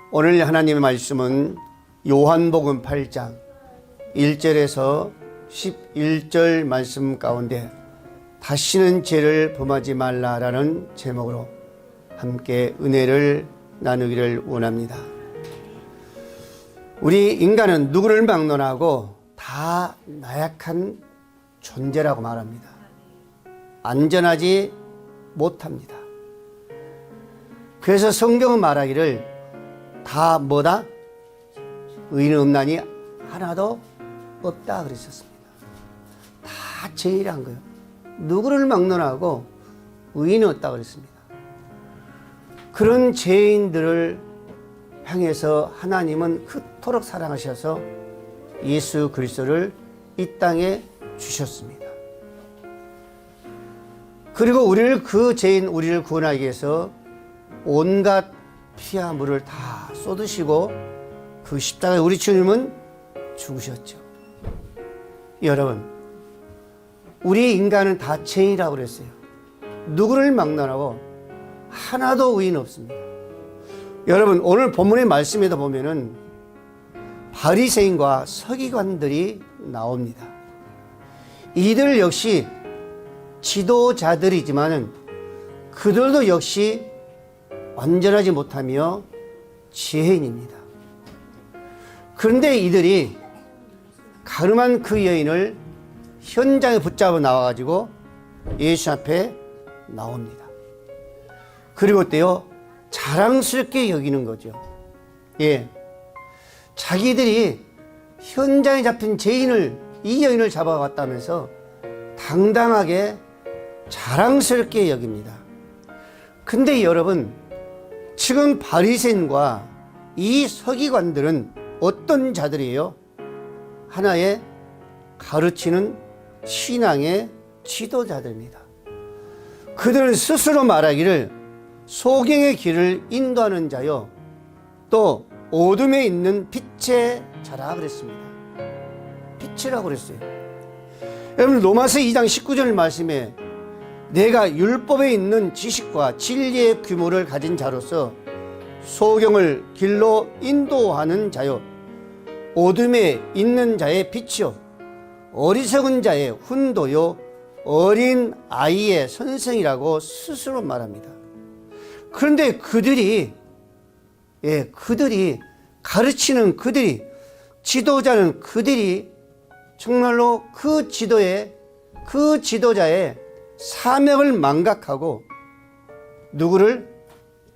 오늘 하나님의 말씀은 요한복음 8장 1절에서 11절 말씀 가운데 다시는 죄를 범하지 말라라는 제목으로 함께 은혜를 나누기를 원합니다. 우리 인간은 누구를 막론하고 다 나약한 존재라고 말합니다. 안전하지 못합니다. 그래서 성경은 말하기를 다 뭐다? 의인은 없나니 하나도 없다 그랬었습니다. 다 죄인이란 거예요. 누구를 막론하고 의인은 없다 그랬습니다. 그런 죄인들을 향해서 하나님은 그토록 사랑하셔서 예수 그리스도를 이 땅에 주셨습니다. 그리고 그 죄인 우리를 구원하기 위해서 온갖 피와 물을 다 쏟으시고 그 십자가에 우리 주님은 죽으셨죠. 여러분, 우리 인간은 다 죄인이라고 그랬어요. 누구를 막론하고 하나도 의인 없습니다. 여러분, 오늘 본문의 말씀에도 보면은 바리새인과 서기관들이 나옵니다. 이들 역시 지도자들이지만은 그들도 역시 완전하지 못하며 죄인입니다. 그런데 이들이 가늠한 그 여인을 현장에 붙잡아 나와가지고 예수 앞에 나옵니다. 그리고 어때요? 자랑스럽게 여기는 거죠. 예. 자기들이 현장에 잡힌 이 여인을 잡아왔다면서 당당하게 자랑스럽게 여깁니다. 근데 여러분, 지금 바리새인과 이 서기관들은 어떤 자들이에요? 하나의 가르치는 신앙의 지도자들입니다. 그들은 스스로 말하기를 소경의 길을 인도하는 자요, 또 어둠에 있는 빛의 자라 그랬습니다. 빛이라고 그랬어요. 여러분, 로마서 2장 19절 말씀에 내가 율법에 있는 지식과 진리의 규모를 가진 자로서 소경을 길로 인도하는 자요, 어둠에 있는 자의 빛이요, 어리석은 자의 훈도요, 어린 아이의 선생이라고 스스로 말합니다. 그런데 그들이 가르치는 지도자는 그들이 정말로 그 지도자의 사명을 망각하고 누구를?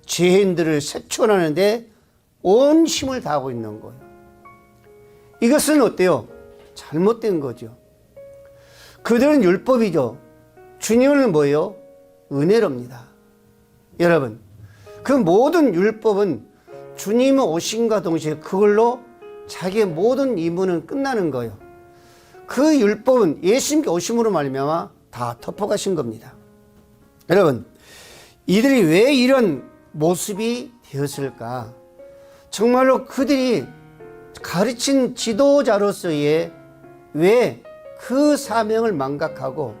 죄인들을 세출하는데 온 힘을 다하고 있는 거예요. 이것은 어때요? 잘못된 거죠. 그들은 율법이죠. 주님은 뭐예요? 은혜로입니다. 여러분, 그 모든 율법은 주님의 오심과 동시에 그걸로 자기의 모든 임무는 끝나는 거예요. 그 율법은 예수님께 오심으로 말미암아 다 덮어가신 겁니다. 여러분, 이들이 왜 이런 모습이 되었을까? 정말로 그들이 가르친 지도자로서의 왜 그 사명을 망각하고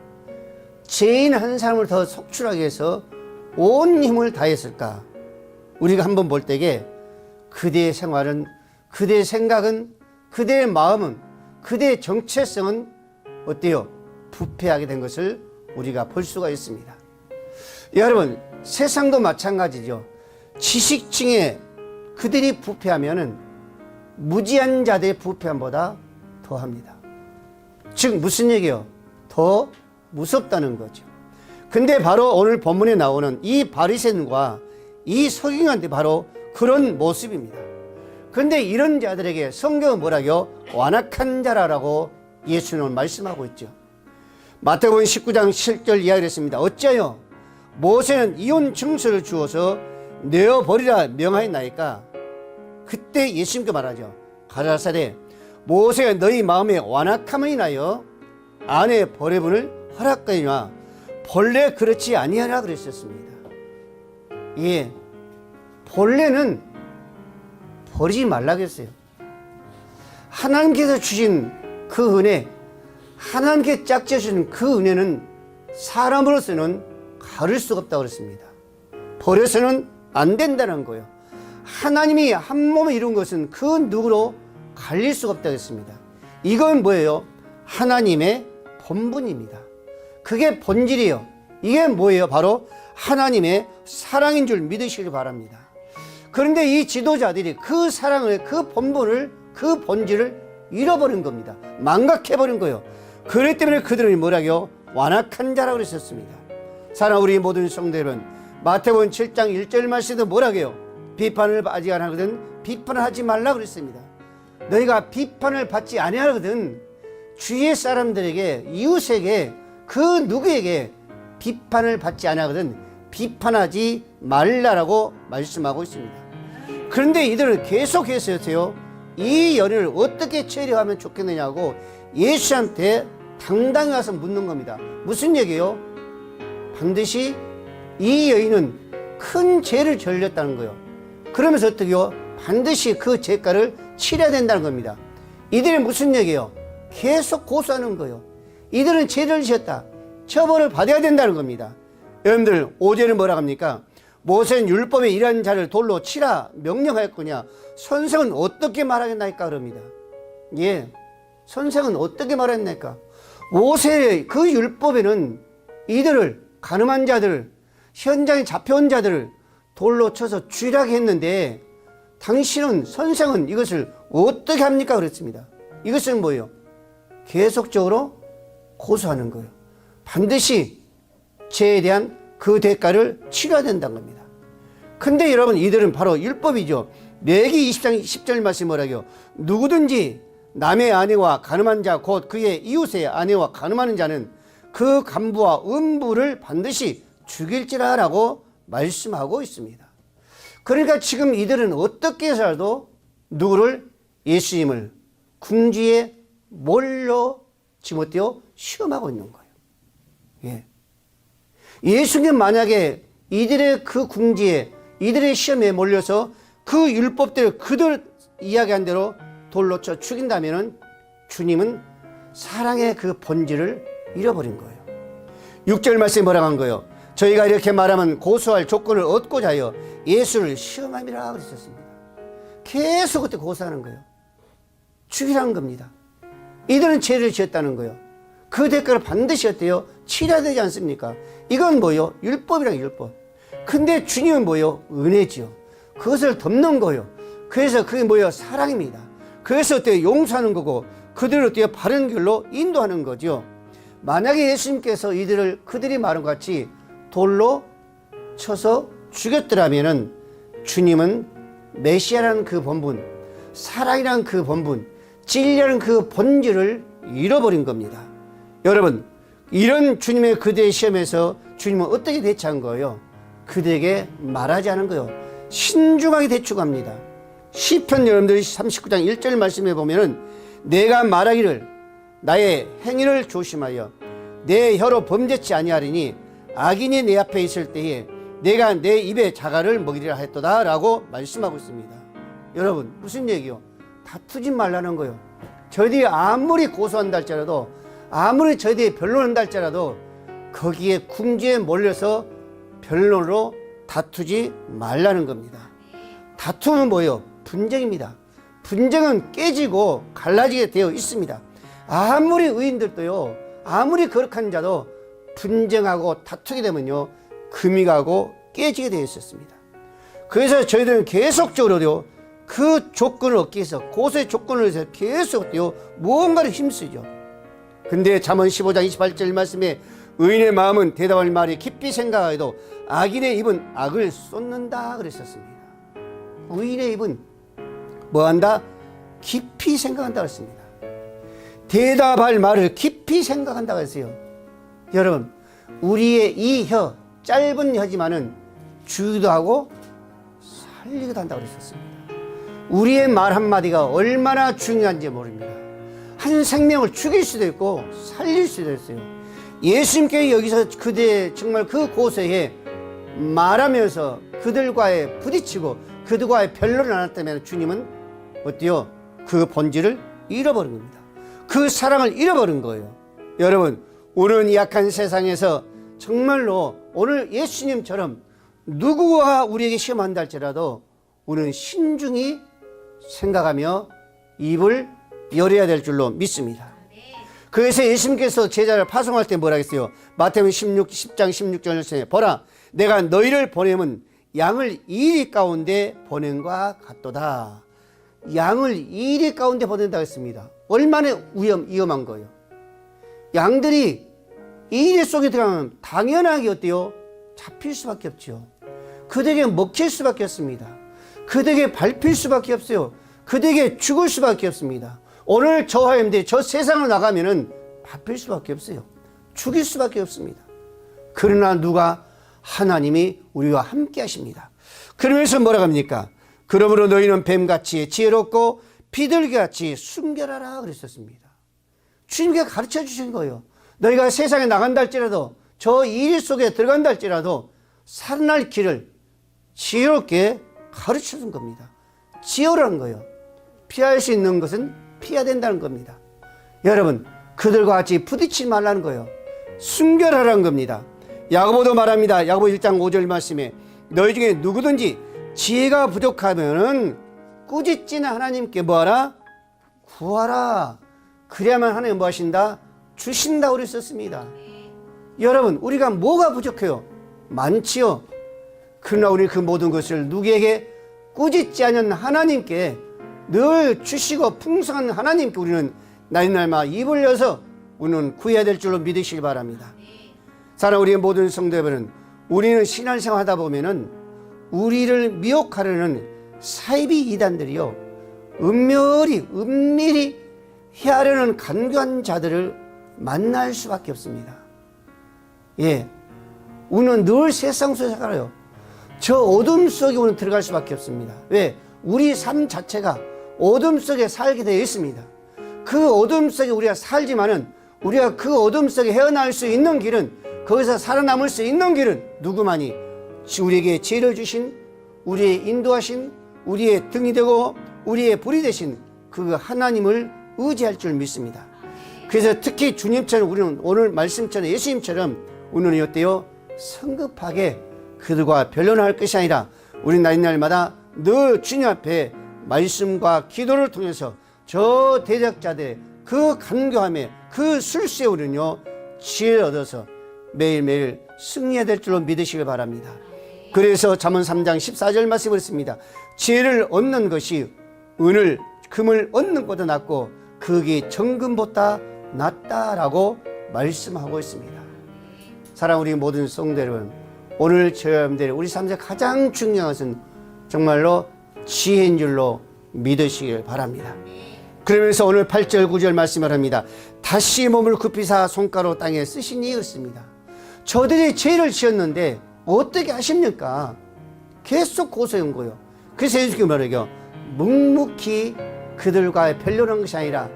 죄인 한 사람을 더 속출하기 위해서 온 힘을 다했을까? 우리가 한번 볼 때에 그대의 생활은, 그대의 생각은, 그대의 마음은, 그대의 정체성은 어때요? 부패하게 된 것을 우리가 볼 수가 있습니다. 여러분, 세상도 마찬가지죠. 지식층에 그들이 부패하면은 무지한 자들의 부패함보다 더합니다. 즉 무슨 얘기예요? 더 무섭다는 거죠. 근데 바로 오늘 본문에 나오는 이 바리새인과 이 서기관들이 바로 그런 모습입니다. 그런데 이런 자들에게 성경은 뭐라고요? 완악한 자라라고 예수님은 말씀하고 있죠. 마태복음 19장 7절 이야기를 했습니다. 어찌하여 모세는 이혼 증서를 주어서 내어버리라 명하였나이까? 그때 예수님께 말하죠. 가라사대 모세가 너희 마음에 완악함을 인하여 아내 버려분을 허락하니와 본래 그렇지 아니하라 그랬었습니다. 예, 본래는 버리지 말라 그랬어요. 하나님께서 주신 그 은혜, 하나님께 짝지어 주신 그 은혜는 사람으로서는 가릴 수가 없다고 그랬습니다. 버려서는 안 된다는 거예요. 하나님이 한 몸을 이룬 것은 그 누구로 갈릴 수가 없다고 했습니다. 이건 뭐예요? 하나님의 본분입니다. 그게 본질이에요. 이게 뭐예요? 바로 하나님의 사랑인 줄 믿으시길 바랍니다. 그런데 이 지도자들이 그 사랑을, 그 본분을, 그 본질을 잃어버린 겁니다. 망각해버린 거예요. 그렇기 때문에 그들은 뭐라고요? 완악한 자라고 그랬었습니다. 사랑하는 우리 모든 성도 여러분, 마태복음 7장 1절 말씀에도 뭐라고요? 비판을 아직 안 하거든 비판을 하지 말라 그랬습니다. 너희가 비판을 받지 아니하거든 주위의 사람들에게, 이웃에게, 그 누구에게 비판을 받지 아니하거든 비판하지 말라라고 말씀하고 있습니다. 그런데 이들은 계속해서요, 이 연인을 어떻게 처리하면 좋겠느냐고 예수한테 당당히 와서 묻는 겁니다. 무슨 얘기예요? 반드시 이 여인은 큰 죄를 저질렀다는 거예요. 그러면서 어떻게요? 반드시 그 죄가를 치러야 된다는 겁니다. 이들이 무슨 얘기예요? 계속 고소하는 거예요. 이들은 죄를 지었다. 처벌을 받아야 된다는 겁니다. 여러분들 5절은 뭐라 합니까? 모세는 율법에 이러한 자를 돌로 치라 명령하였거냐. 선생은 어떻게 말하겠나이까 그럽니다. 예, 선생은 어떻게 말했나이까. 모세의 그 율법에는 이들을, 가늠한 자들을, 현장에 잡혀온 자들을 돌로 쳐서 죽이라고 했는데 당신은, 선생은 이것을 어떻게 합니까 그랬습니다. 이것은 뭐예요? 계속적으로 고소하는 거예요. 반드시 죄에 대한 그 대가를 치러야 된다는 겁니다. 근데 여러분, 이들은 바로 율법이죠. 레위기 20장 10절 말씀 뭐라고요? 누구든지 남의 아내와 가늠한 자, 곧 그의 이웃의 아내와 가늠하는 자는 그 간부와 음부를 반드시 죽일지라라고 말씀하고 있습니다. 그러니까 지금 이들은 어떻게 해서라도 누구를, 예수님을 궁지에 몰려 지금 어때요? 시험하고 있는 거예요. 예. 예수님 만약에 이들의 그 궁지에, 이들의 시험에 몰려서 그 율법대로 그들 이야기한 대로 돌로 쳐 죽인다면은 주님은 사랑의 그 본질을 잃어버린 거예요. 6절 말씀에 뭐라고 한 거예요? 저희가 이렇게 말하면 고소할 조건을 얻고자 하여 예수를 시험함이라 그랬었습니다. 계속 그때 고소하는 거예요. 죽이라는 겁니다. 이들은 죄를 지었다는 거예요. 그 대가를 반드시 어때요? 치러야 되지 않습니까? 이건 뭐예요? 율법이란 율법. 근데 주님은 뭐예요? 은혜지요. 그것을 덮는 거예요. 그래서 그게 뭐예요? 사랑입니다. 그래서 어때요? 용서하는 거고 그들을 어때요? 바른 길로 인도하는 거죠. 만약에 예수님께서 이들을 그들이 말한 것 같이 돌로 쳐서 죽였더라면은 주님은 메시아라는 그 본분, 사랑이라는 그 본분, 진리라는 그 본질을 잃어버린 겁니다. 여러분, 이런 주님의 그대의 시험에서 주님은 어떻게 대처한 거예요? 그들에게 말하지 않은 거예요. 신중하게 대처합니다. 시편 여러분들이 39장 1절 말씀에 보면은 내가 말하기를 나의 행위를 조심하여 내 혀로 범죄치 아니하리니 악인이 내 앞에 있을 때에 내가 내 입에 자갈을 먹이리라 했도다 라고 말씀하고 있습니다. 여러분, 무슨 얘기요? 다투지 말라는 거예요. 저희들이 아무리 고소한다 할지라도, 아무리 저희들이 변론한다 할지라도 거기에 궁지에 몰려서 변론으로 다투지 말라는 겁니다. 다툼은 뭐예요? 분쟁입니다. 분쟁은 깨지고 갈라지게 되어 있습니다. 아무리 의인들도요, 아무리 거룩한 자도 분쟁하고 다투게 되면요, 금이 가고 깨지게 되어 있었습니다. 그래서 저희들은 계속적으로요, 그 조건을 얻기 위해서, 고소의 조건을 위해서 계속요, 무언가를 힘쓰죠. 근데 잠언 15장 28절 말씀에 의인의 마음은 대답할 말이 깊이 생각하여도 악인의 입은 악을 쏟는다 그랬었습니다. 의인의 입은 뭐한다? 깊이 생각한다 그랬습니다. 대답할 말을 깊이 생각한다고 했어요. 여러분, 우리의 이 혀, 짧은 혀지만은 주기도 하고 살리기도 한다고 그랬었습니다. 우리의 말 한마디가 얼마나 중요한지 모릅니다. 한 생명을 죽일 수도 있고 살릴 수도 있어요. 예수님께 여기서 그대 정말 그 고소에 말하면서 그들과의 부딪히고 그들과의 변론을 나눴다면 주님은 어때요? 그 본질을 잃어버린 겁니다. 그 사랑을 잃어버린 거예요. 여러분, 오늘 이 약한 세상에서 정말로 오늘 예수님처럼 누구와 우리에게 시험한다 할지라도 우리는 신중히 생각하며 입을 열어야 될 줄로 믿습니다. 그래서 예수님께서 제자를 파송할 때 뭐라 했어요? 마태복음 10장 16절에 보라 내가 너희를 보내면 양을 이리 가운데 보낸과 같도다. 양을 이리 가운데 보낸다고 했습니다. 얼마나 위험한 거예요. 양들이 이리 속에 들어가면 당연하게 어때요? 잡힐 수밖에 없죠. 그들에게 먹힐 수밖에 없습니다. 그들에게 밟힐 수밖에 없어요. 그들에게 죽을 수밖에 없습니다. 오늘 저와 여러분들이 저 세상을 나가면은 밟힐 수밖에 없어요. 죽일 수밖에 없습니다. 그러나 누가? 하나님이 우리와 함께 하십니다. 그러면서 뭐라고 합니까? 그러므로 너희는 뱀같이 지혜롭고 비둘기같이 순결하라 그랬었습니다. 주님께서 가르쳐 주신 거예요. 너희가 세상에 나간다 할지라도 저 일 속에 들어간다 할지라도 살아날 길을 지혜롭게 가르쳐 준 겁니다. 지혜라는 거예요. 피할 수 있는 것은 피해야 된다는 겁니다. 여러분 그들과 같이 부딪히지 말라는 거예요. 순결하라는 겁니다. 야고보도 말합니다. 야고보 1장 5절 말씀에 너희 중에 누구든지 지혜가 부족하면은 꾸짖지는 하나님께 뭐하라? 구하라. 그래야만 하나님 뭐 하신다? 주신다 그랬었습니다. 여러분 우리가 뭐가 부족해요? 많지요. 그러나 우리 그 모든 것을 누구에게? 꾸짖지 않는 하나님께 늘 주시고 풍성한 하나님께 우리는 날마다 입을 열어서 우리는 구해야 될 줄로 믿으시기 바랍니다. 사랑하는 우리의 모든 성도 여러분, 우리는 신앙생활 하다 보면은 우리를 미혹하려는 사이비 이단들이요 은밀히 해하려는 간교한 자들을 만날 수밖에 없습니다. 예, 우리는 늘 세상 속에 살아요. 저 어둠 속에 우리는 들어갈 수밖에 없습니다. 왜? 우리 삶 자체가 어둠 속에 살게 되어 있습니다. 그 어둠 속에 우리가 살지만은 우리가 그 어둠 속에 헤어나올 수 있는 길은, 거기서 살아남을 수 있는 길은 누구만이? 우리에게 지혜를 주신, 우리의 인도하신, 우리의 등이 되고 우리의 불이 되신 그 하나님을 의지할 줄 믿습니다. 그래서 특히 주님처럼 우리는 오늘 말씀처럼 예수님처럼 우리는 어때요? 성급하게 그들과 변론할 것이 아니라 우리는 날마다 늘 주님 앞에 말씀과 기도를 통해서 저 대적자들의 그 간교함에 그 술수에 우리는요 지혜를 얻어서 매일매일 승리해야 될 줄로 믿으시길 바랍니다. 그래서 잠언 3장 14절 말씀을 했습니다. 지혜를 얻는 것이 은을 금을 얻는 것보다 낫고 그게 정금보다 낫다라고 말씀하고 있습니다. 사랑하는 우리 모든 성도 여러분, 오늘 저와 여러분들이 우리 삶에서 가장 중요한 것은 정말로 지혜인 줄로 믿으시길 바랍니다. 그러면서 오늘 8절 9절 말씀을 합니다. 다시 몸을 굽히사 손가락 땅에 쓰시니 그렇습니다. 저들이 죄를 지었는데 어떻게 하십니까? 계속 고소한 거예요. 그래서 예수님이 말하죠. 묵묵히 그들과 변론한 것이 아니라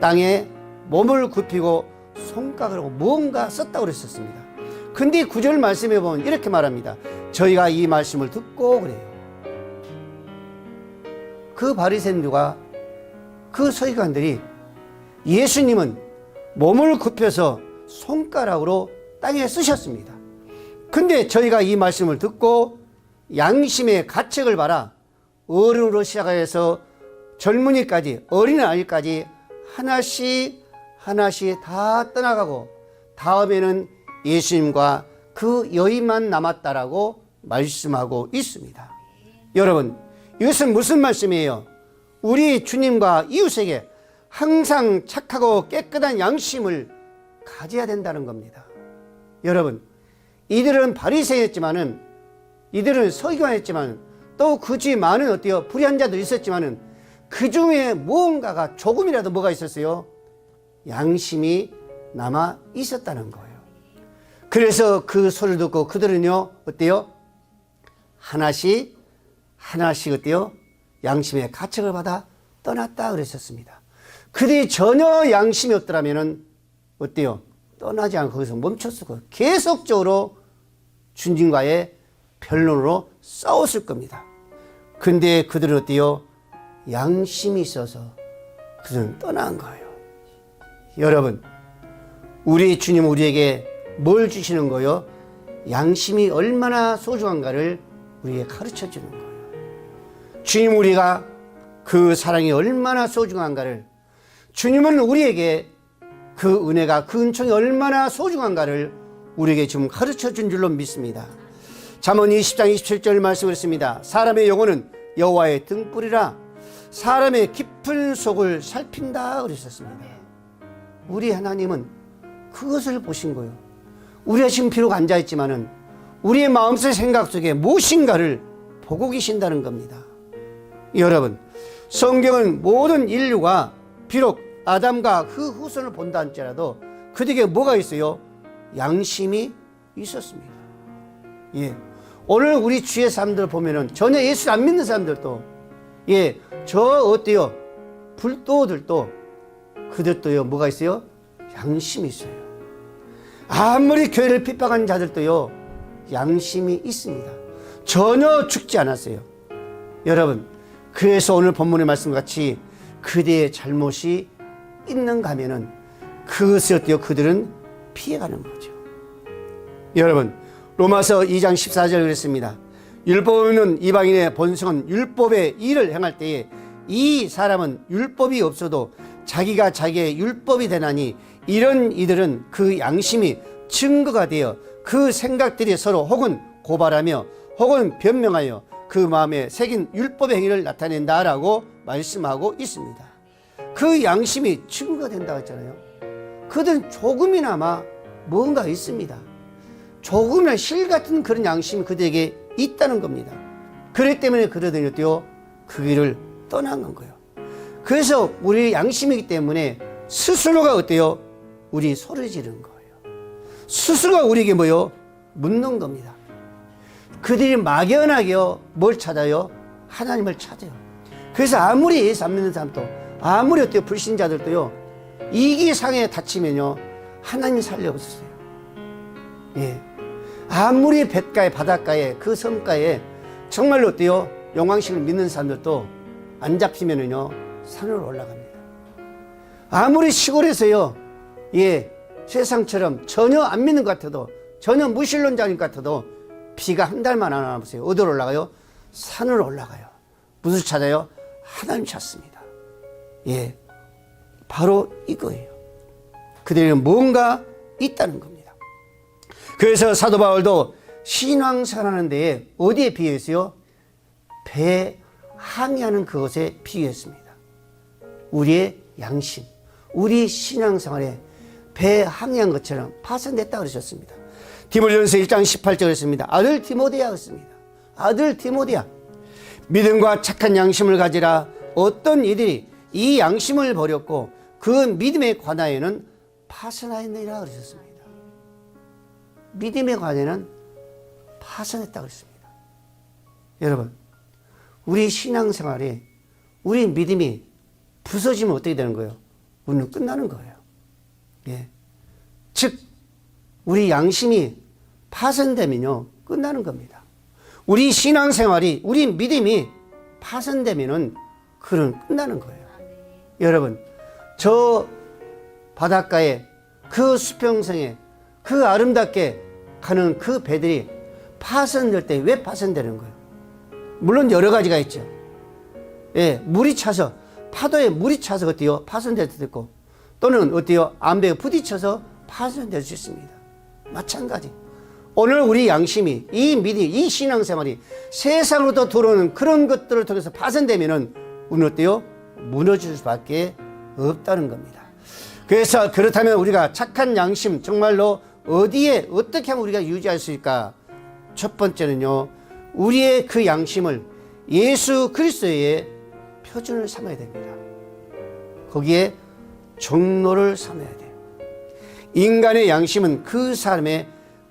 땅에 몸을 굽히고 손가락으로 무언가 썼다고 그랬었습니다. 근데 9절 말씀에 보면 이렇게 말합니다. 저희가 이 말씀을 듣고 그래요. 그 바리새인들과 그 서기관들이 예수님은 몸을 굽혀서 손가락으로 땅에 쓰셨습니다. 근데 저희가 이 말씀을 듣고 양심의 가책을 봐라. 어른으로 시작해서 젊은이까지 어린아이까지 하나씩 다 떠나가고 다음에는 예수님과 그 여인만 남았다라고 말씀하고 있습니다. 여러분 이것은 무슨 말씀이에요? 우리 주님과 이웃에게 항상 착하고 깨끗한 양심을 가져야 된다는 겁니다. 여러분 이들은 바리새였지만은 이들은 서기관이었지만 또 그 주에 많은 어때요? 불의한 자도 있었지만은 그 중에 무언가가 조금이라도 뭐가 있었어요? 양심이 남아 있었다는 거예요. 그래서 그 소리를 듣고 그들은요 어때요? 하나씩 어때요? 양심의 가책을 받아 떠났다 그랬었습니다. 그들이 전혀 양심이 없더라면은 어때요? 떠나지 않고 거기서 멈췄을 거예요. 계속적으로 주님과의 변론으로 싸웠을 겁니다. 근데 그들은 어때요? 양심이 있어서 그들은 떠난 거예요. 여러분 우리 주님 우리에게 뭘 주시는 거예요? 양심이 얼마나 소중한가를 우리에게 가르쳐 주는 거예요. 주님 우리가 그 사랑이 얼마나 소중한가를, 주님은 우리에게 그 은혜가, 그 은총이 얼마나 소중한가를 우리에게 지금 가르쳐 준 줄로 믿습니다. 잠언 20장 27절 말씀을 했습니다. 사람의 영혼은 여호와의 등불이라 사람의 깊은 속을 살핀다 그러셨습니다. 우리 하나님은 그것을 보신 거예요. 우리가 지금 비록 앉아있지만은 우리의 마음속 생각 속에 무엇인가를 보고 계신다는 겁니다. 여러분, 성경은 모든 인류가 비록 아담과 그 후손을 본다 할지라도 그들에게 뭐가 있어요? 양심이 있었습니다. 예. 오늘 우리 주의 사람들 보면은 전혀 예수를 안 믿는 사람들도, 예, 저 어때요? 불도들도 그들도요, 뭐가 있어요? 양심이 있어요. 아무리 교회를 핍박하는 자들도요, 양심이 있습니다. 전혀 죽지 않았어요. 여러분, 그래서 오늘 본문의 말씀같이 그들의 잘못이 있는가 하면은 그것을 어때요? 그들은 피해가는 거죠. 여러분, 로마서 2장 14절 그랬습니다. 율법은 이방인의 본성은 율법의 일을 행할 때에 이 사람은 율법이 없어도 자기가 자기의 율법이 되나니 이런 이들은 그 양심이 증거가 되어 그 생각들이 서로 혹은 고발하며 혹은 변명하여 그 마음에 새긴 율법의 행위를 나타낸다라고 말씀하고 있습니다. 그 양심이 증거가 된다고 했잖아요. 그들은 조금이나마 뭔가 있습니다. 조금이나 실 같은 그런 양심이 그들에게 있다는 겁니다. 그렇기 때문에 그들은 어때요? 그 길을 떠난 거예요. 그래서 우리 양심이기 때문에 스스로가 어때요? 우리 소리 지르는 거예요. 스스로가 우리에게 뭐요? 묻는 겁니다. 그들이 막연하게요, 뭘 찾아요? 하나님을 찾아요. 그래서 아무리 예수 안 믿는 사람도, 아무리 어때요? 불신자들도요, 이기상에 다치면요, 하나님 살려없어요. 예. 아무리 뱃가에, 바닷가에, 그 섬가에 정말로 어때요? 영광식을 믿는 사람들도 안 잡히면은요, 산으로 올라갑니다. 아무리 시골에서요, 예, 세상처럼 전혀 안 믿는 것 같아도, 전혀 무신론자인 것 같아도 비가 한 달만 안 와보세요. 어디로 올라가요? 산으로 올라가요. 무슨 찾아요? 하나님 찾습니다. 예, 바로 이거예요. 그들에는 뭔가 있다는 겁니다. 그래서 사도 바울도 신앙생활하는 데에 어디에 비유했어요? 배 항해하는 그것에 비유했습니다. 우리의 양심, 우리 신앙생활에 배 항해한 것처럼 파손됐다 그러셨습니다. 디모데전서 1장 18절 그랬습니다. 아들 디모데야 그랬습니다. 아들 디모데야, 믿음과 착한 양심을 가지라. 어떤 이들이 이 양심을 버렸고 그 믿음에 관하여는 파손하였느니라 그러셨습니다. 믿음에 관해는 파손했다고 했습니다. 여러분, 우리 신앙생활에 우리 믿음이 부서지면 어떻게 되는 거예요? 우리는 끝나는 거예요. 예. 즉, 우리 양심이 파손되면요, 끝나는 겁니다. 우리 신앙생활이, 우리 믿음이 파손되면은 그는 끝나는 거예요. 여러분, 저 바닷가에, 그 수평성에, 그 아름답게 가는 그 배들이 파손될 때 왜 파손되는 거예요? 물론 여러 가지가 있죠. 예, 물이 차서, 파도에 물이 차서 어때요? 파손될 때도 있고, 또는 어때요? 암배가 부딪혀서 파손될 수 있습니다. 마찬가지. 오늘 우리 양심이, 이 믿음, 이 신앙생활이 세상으로부터 들어오는 그런 것들을 통해서 파손되면은 우리는 어때요? 무너질 수밖에 없다는 겁니다. 그래서 그렇다면 우리가 착한 양심, 정말로 어디에 어떻게 하면 우리가 유지할 수 있을까? 첫 번째는요, 우리의 그 양심을 예수 그리스도의 표준을 삼아야 됩니다. 거기에 종로를 삼아야 돼요. 인간의 양심은 그 사람의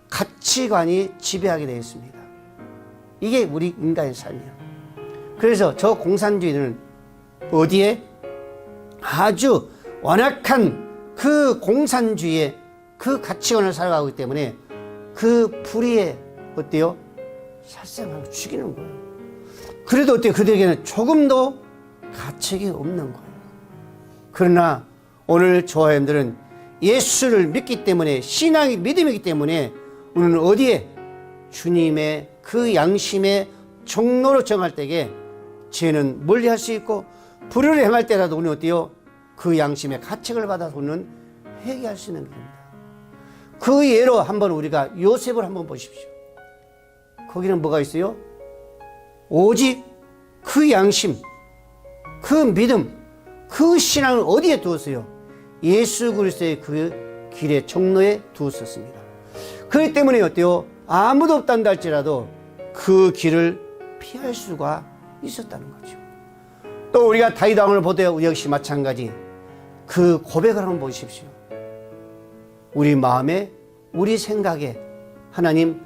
가치관이 지배하게 되어 있습니다. 이게 우리 인간의 삶이에요. 그래서 저 공산주의는 어디에? 아주 완악한 그 공산주의의 그 가치관을 살아가고 있기 때문에 그 불의에 어때요? 살생하고 죽이는 거예요. 그래도 어때요? 그들에게는 조금도 가책이 없는 거예요. 그러나 오늘 저와 여러분들은 예수를 믿기 때문에, 신앙이 믿음이기 때문에 우리는 어디에? 주님의 그 양심의 종로로 정할 때에 죄는 멀리할 수 있고 불의를 행할 때라도 우리는 어때요? 그 양심의 가책을 받아서 우리는 회개할 수 있는 겁니다. 그 예로 한번 우리가 요셉을 한번 보십시오. 거기는 뭐가 있어요? 오직 그 양심, 그 믿음, 그 신앙을 어디에 두었어요? 예수 그리스도의 그 길의 종로에 두었었습니다. 그렇기 때문에 어때요? 아무도 없단다 할지라도 그 길을 피할 수가 있었다는 거죠. 또 우리가 다윗 왕을 보되 역시 마찬가지 그 고백을 한번 보십시오. 우리 마음에 우리 생각에 하나님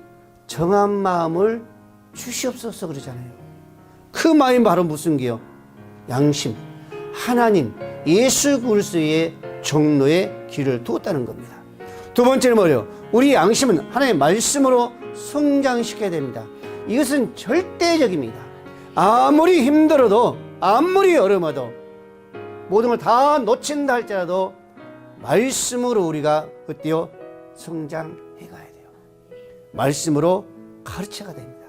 정한 마음을 주시옵소서 그러잖아요. 그 마음이 바로 무슨 게요? 양심, 하나님 예수 그리스도의 종로에 길을 두었다는 겁니다. 두 번째는 뭐예요? 우리 양심은 하나님의 말씀으로 성장시켜야 됩니다. 이것은 절대적입니다. 아무리 힘들어도 아무리 어려워도 모든 걸 다 놓친다 할지라도 말씀으로 우리가 어때요? 성장해 가야 돼요. 말씀으로 가르쳐가 됩니다.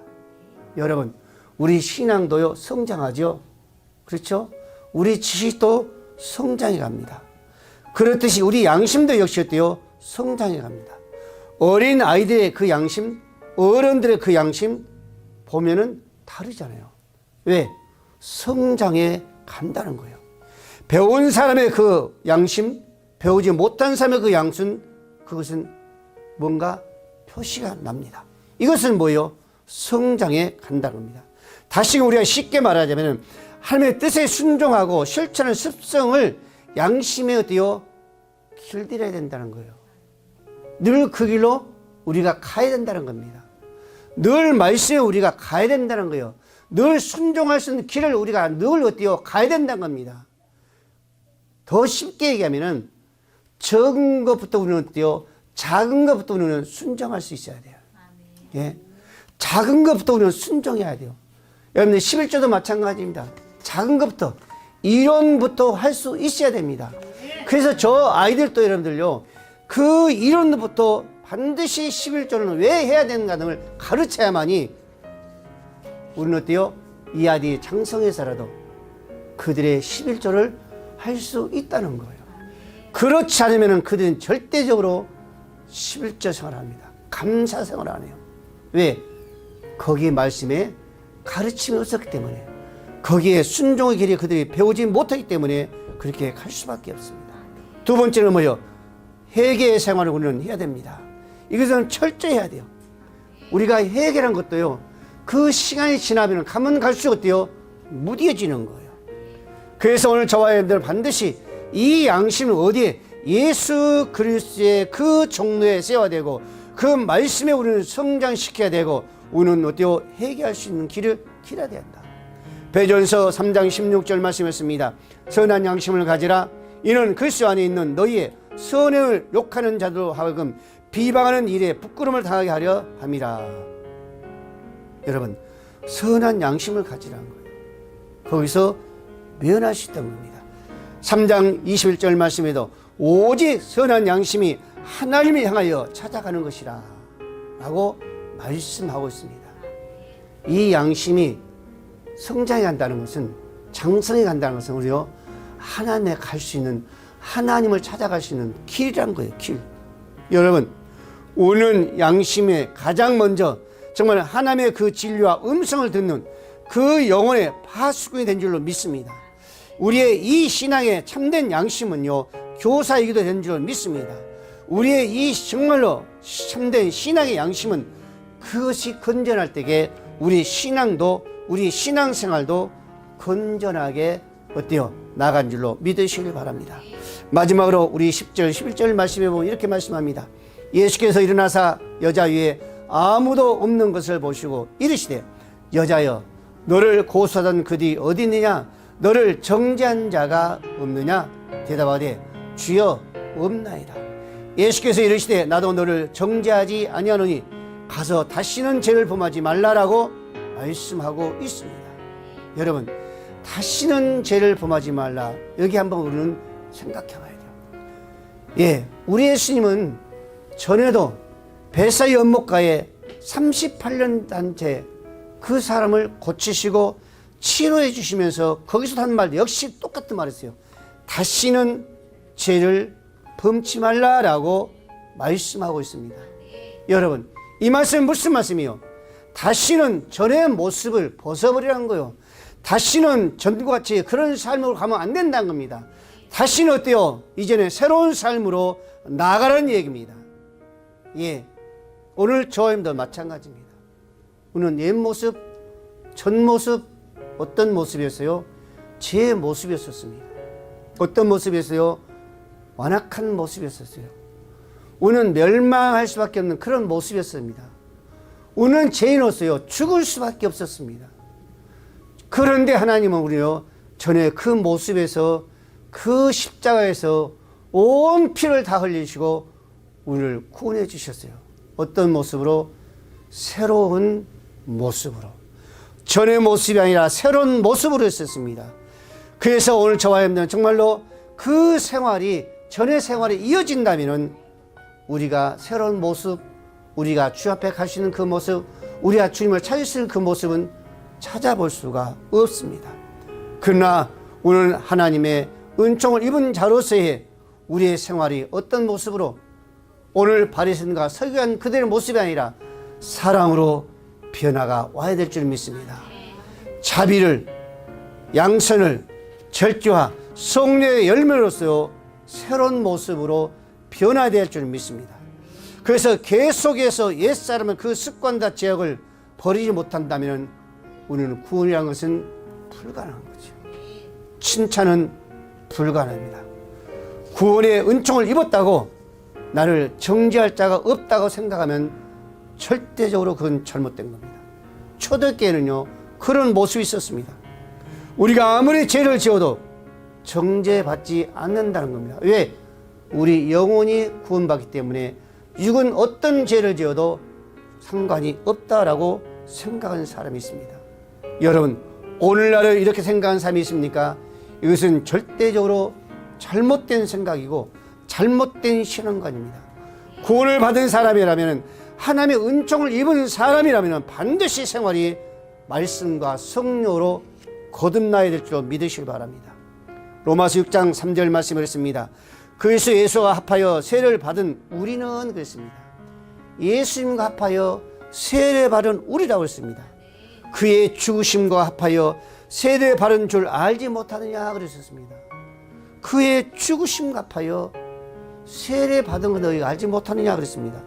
여러분 우리 신앙도요 성장하죠. 그렇죠? 우리 지식도 성장해 갑니다. 그렇듯이 우리 양심도 역시 어때요? 성장해 갑니다. 어린 아이들의 그 양심, 어른들의 그 양심 보면은 다르잖아요. 왜? 성장해 간다는 거예요. 배운 사람의 그 양심, 배우지 못한 사람의 그 양심, 그것은 뭔가 표시가 납니다. 이것은 뭐예요? 성장해 간다는 겁니다. 다시 우리가 쉽게 말하자면 하나님의 뜻에 순종하고 실천하는 습성을 양심에 어때요? 길들여야 된다는 거예요. 늘 그 길로 우리가 가야 된다는 겁니다. 늘 말씀에 우리가 가야 된다는 거예요. 늘 순종할 수 있는 길을 우리가 늘 어때요? 가야 된다는 겁니다. 더 쉽게 얘기하면은 적은 것부터 우리는 어때요? 작은 것부터 우리는 순종할 수 있어야 돼요. 예. 작은 것부터 우리는 순종해야 돼요. 여러분들 11조도 마찬가지입니다. 작은 것부터 이론부터 할 수 있어야 됩니다. 그래서 저 아이들도 여러분들요 그 이론부터 반드시 11조는 왜 해야 되는가 등을 가르쳐야만이 우리는 어때요? 이 아이들이 장성해서라도 그들의 11조를 할 수 있다는 거예요. 그렇지 않으면 그들은 절대적으로 11조 생활을 합니다. 감사 생활을 안 해요. 왜? 거기에 말씀에 가르침이 없었기 때문에, 거기에 순종의 길이 그들이 배우지 못하기 때문에 그렇게 갈 수밖에 없습니다. 두 번째는 뭐예요? 회개의 생활을 우리는 해야 됩니다. 이것은 철저히 해야 돼요. 우리가 회개란 것도요 그 시간이 지나면 가면 갈수록 어때요? 무뎌지는 거예요. 그래서 오늘 저와 여러분들 반드시 이 양심을 어디에? 예수 그리스도의 그 종로에 세워야 되고 그 말씀에 우리는 성장시켜야 되고 우리는 어때요? 회개할 수 있는 길을 길어야 된다. 베드로전서 3장 16절 말씀했습니다. 선한 양심을 가지라. 이는 그리스도 안에 있는 너희의 선행을 욕하는 자들로 하여금 비방하는 일에 부끄러움을 당하게 하려 함이라. 여러분 선한 양심을 가지라는 거예요. 거기서 면할 수 있다는 겁니다. 3장 21절 말씀에도 오직 선한 양심이 하나님을 향하여 찾아가는 것이라 라고 말씀하고 있습니다. 이 양심이 성장해 간다는 것은, 장성해 간다는 것은 우리요 하나님에 갈 수 있는, 하나님을 찾아갈 수 있는 길이란 거예요. 길. 여러분 우리는 양심에 가장 먼저 정말 하나님의 그 진리와 음성을 듣는 그 영혼의 파수꾼이 된 줄로 믿습니다. 우리의 이 신앙의 참된 양심은요 교사이기도 된 줄로 믿습니다. 우리의 이 정말로 참된 신앙의 양심은 그것이 건전할 때에 우리 신앙도, 우리 신앙생활도 건전하게 어때요? 나간 줄로 믿으시길 바랍니다. 마지막으로 우리 10절 11절 말씀해 보면 이렇게 말씀합니다. 예수께서 일어나사 여자 위에 아무도 없는 것을 보시고 이르시되 여자여 너를 고소하던 그들이 어디 있느냐? 너를 정죄한 자가 없느냐? 대답하되 주여 없나이다. 예수께서 이르시되 나도 너를 정죄하지 아니하노니 가서 다시는 죄를 범하지 말라라고 말씀하고 있습니다. 여러분 다시는 죄를 범하지 말라, 여기 한번 우리는 생각해 봐야 돼요. 예, 우리 예수님은 전에도 벳사이 연못가에 38년 단체 그 사람을 고치시고 치료해 주시면서 거기서 한 말 역시 똑같은 말이었어요. 다시는 죄를 범치 말라라고 말씀하고 있습니다. 여러분, 이 말씀은 무슨 말씀이요? 다시는 전의 모습을 벗어버리라는 거예요. 다시는 전과 같이 그런 삶으로 가면 안 된다는 겁니다. 다시는 어때요? 이제는 새로운 삶으로 나아가라는 얘기입니다. 예, 오늘 저와도 마찬가지입니다. 오늘 옛 모습, 전 모습 어떤 모습이었어요? 제 모습이었습니다. 어떤 모습이었어요? 완악한 모습이었어요. 우리는 멸망할 수밖에 없는 그런 모습이었습니다. 우리는 죄인으로서요 죽을 수밖에 없었습니다. 그런데 하나님은 우리요 전에 그 모습에서 그 십자가에서 온 피를 다 흘리시고 우리를 구원해 주셨어요. 어떤 모습으로? 새로운 모습으로. 전의 모습이 아니라 새로운 모습으로 했었습니다. 그래서 오늘 저와 여러분들은 정말로 그 생활이 전의 생활이 이어진다면 우리가 새로운 모습, 우리가 주 앞에 갈 수 있는 그 모습, 우리가 주님을 찾을 수 있는 그 모습은 찾아볼 수가 없습니다. 그러나 오늘 하나님의 은총을 입은 자로서의 우리의 생활이 어떤 모습으로 오늘 바리새인과 서기관 그들의 모습이 아니라 사랑으로 변화가 와야 될 줄 믿습니다. 자비를, 양선을, 절제와 성령의 열매로서 새로운 모습으로 변화될 줄 믿습니다. 그래서 계속해서 옛사람은 그 습관과 죄악을 버리지 못한다면 우리는 구원이라는 것은 불가능한 거죠. 칭찬은 불가능합니다. 구원의 은총을 입었다고 나를 정죄할 자가 없다고 생각하면 절대적으로 그건 잘못된 겁니다. 초대교회는요 그런 모습이 있었습니다. 우리가 아무리 죄를 지어도 정죄받지 않는다는 겁니다. 왜? 우리 영혼이 구원받기 때문에 육은 어떤 죄를 지어도 상관이 없다라고 생각하는 사람이 있습니다. 여러분, 오늘날을 이렇게 생각하는 사람이 있습니까? 이것은 절대적으로 잘못된 생각이고 잘못된 신앙관입니다. 구원을 받은 사람이라면, 하나님의 은총을 입은 사람이라면 반드시 생활이 말씀과 성령으로 거듭나야 될 줄 믿으시기 바랍니다. 로마서 6장 3절 말씀을 했습니다. 그래서 예수와 합하여 세례를 받은 우리는 그랬습니다. 예수님과 합하여 세례 받은 우리라고 했습니다. 그의 죽으심과 합하여 세례 받은 줄 알지 못하느냐 그랬었습니다. 그의 죽으심과 합하여 세례 받은 걸 너희가 알지 못하느냐 그랬습니다.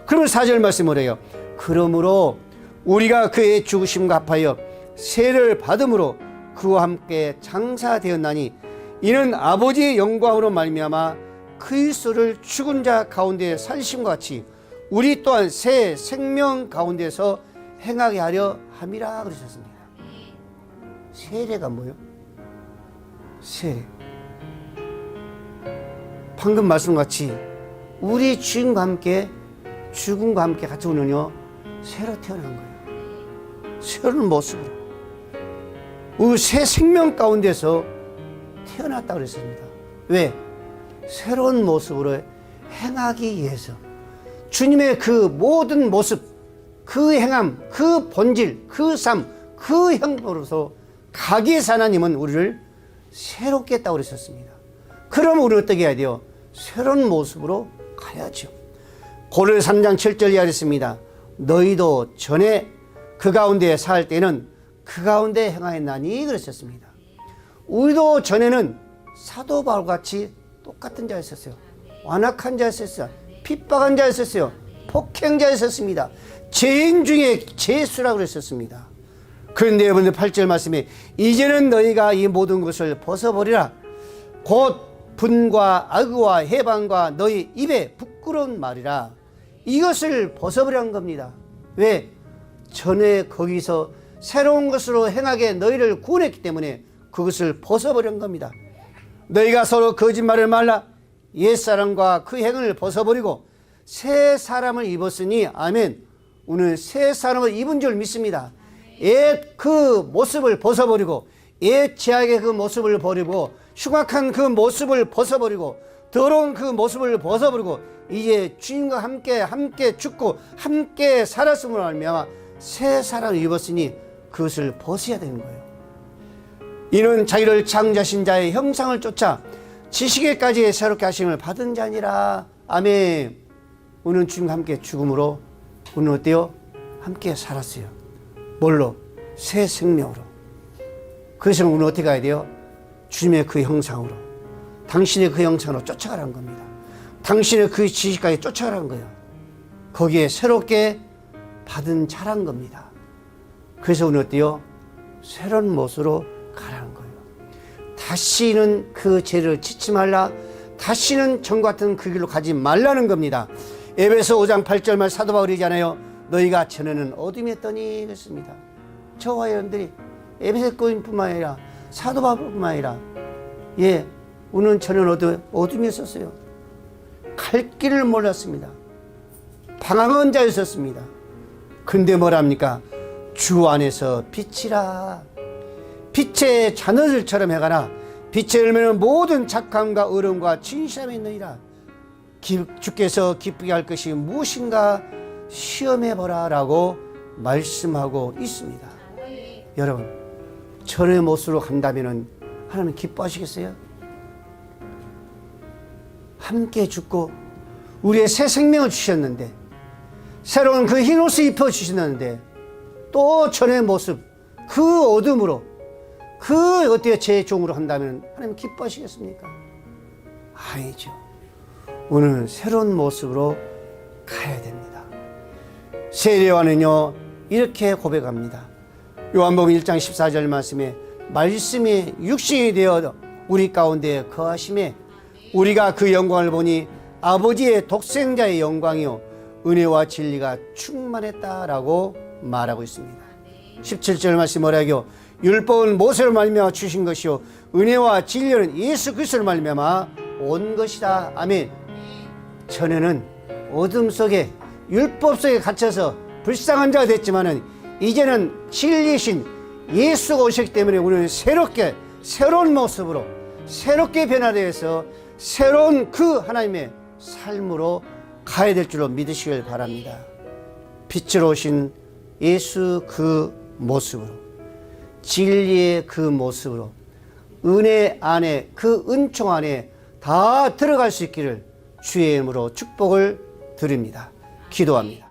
그러면 4절 말씀을 해요. 그러므로 우리가 그의 죽으심과 합하여 세례를 받음으로 그와 함께 장사되었나니 이는 아버지의 영광으로 말미암아 그리스도를 죽은 자 가운데 살리심과 같이 우리 또한 새 생명 가운데서 행하게 하려 함이라 그러셨습니다. 세례가 뭐예요? 세례. 방금 말씀같이 우리 주님과 함께 죽음과 함께 같이 오는요 새로 태어난 거예요. 새로운 모습으로 우리 새 생명 가운데서 태어났다 그랬습니다. 왜? 새로운 모습으로 행하기 위해서 주님의 그 모든 모습, 그 행함, 그 본질, 그 삶, 그 형태로서 가기 위해서 하나님은 우리를 새롭게 했다고 그랬었습니다. 그럼 우리는 어떻게 해야 돼요? 새로운 모습으로 가야죠. 고린도서 3장 7절 이하 그랬습니다. 너희도 전에 그 가운데 살 때는 그 가운데 행하였나니 그랬었습니다. 우리도 전에는 사도 바울같이 똑같은 자였었어요. 완악한 자였었어요. 핍박한 자였었어요. 폭행자였었습니다. 죄인 중에 죄수라고 그랬었습니다. 그런데 여러분들 8절 말씀에 이제는 너희가 이 모든 것을 벗어버리라. 곧 분과 악의와 해방과 너희 입에 부끄러운 말이라. 이것을 벗어버리는 겁니다. 왜? 전에 거기서 새로운 것으로 행하게 너희를 구원했기 때문에 그것을 벗어버린 겁니다. 너희가 서로 거짓말을 말라. 옛사람과 그 행을 벗어버리고 새 사람을 입었으니 아멘. 오늘 새 사람을 입은 줄 믿습니다. 옛 그 모습을 벗어버리고 옛 죄악의 그 모습을 버리고 흉악한 그 모습을 벗어버리고 더러운 그 모습을 벗어버리고 이제 주님과 함께 죽고 함께 살았음으로 말미암아 새 사람을 입었으니 그것을 벗어야 되는 거예요. 이는 자기를 창조하신 자의 형상을 쫓아 지식에까지 새롭게 하심을 받은 자니라. 아멘. 우리는 주님과 함께 죽음으로 우리는 어때요? 함께 살았어요. 뭘로? 새 생명으로. 그래서 우리는 어떻게 가야 돼요? 주님의 그 형상으로, 당신의 그 형상으로 쫓아가라는 겁니다. 당신의 그 지식까지 쫓아가라는 거예요. 거기에 새롭게 받은 자란 겁니다. 그래서 우리는 어때요? 새로운 모습으로 가라는 거예요. 다시는 그 죄를 짓지 말라. 다시는 전과 같은 그 길로 가지 말라는 겁니다. 에베소 5장 8절 말 사도 바울이잖아요. 너희가 전에는 어둠이었더니 그랬습니다. 저와 여러분들이 에베소 교인뿐만 아니라 사도 바울뿐만 아니라 우리는 전에는 어둠이었었어요. 갈 길을 몰랐습니다. 방황한 자였었습니다. 근데 뭐랍니까? 주 안에서 빛이라. 빛의 자녀들처럼 해가나 빛의 열매는 모든 착함과 의로움과 진실함이 있느니라. 주께서 기쁘게 할 것이 무엇인가 시험해보라 라고 말씀하고 있습니다. 여러분, 전의 모습으로 간다면 하나님 기뻐하시겠어요? 함께 죽고 우리의 새 생명을 주셨는데, 새로운 그 흰옷을 입혀주셨는데, 또 전의 모습, 그 어둠으로, 그 어때요? 제 종으로 한다면 하나님 기뻐하시겠습니까? 아니죠. 오늘 새로운 모습으로 가야 됩니다. 세례요한은요 이렇게 고백합니다. 요한복음 1장 14절 말씀에 말씀이 육신이 되어 우리 가운데 거하심에 우리가 그 영광을 보니 아버지의 독생자의 영광이요 은혜와 진리가 충만했다라고 말하고 있습니다. 17절 말씀 뭐라고요? 율법은 모세로 말미암아 주신 것이요 은혜와 진리는 예수 그리스도로 말미암아 온 것이다. 아멘. 전에는 어둠 속에 율법 속에 갇혀서 불쌍한 자가 됐지만은 이제는 진리신 예수가 오셨기 때문에 우리는 새롭게 새로운 모습으로 새롭게 변화되어서 새로운 그 하나님의 삶으로 가야 될 줄로 믿으시길 바랍니다. 빛으로 오신 예수 그 모습으로, 진리의 그 모습으로, 은혜 안에 그 은총 안에 다 들어갈 수 있기를 주의 이름으로 축복을 드립니다. 기도합니다.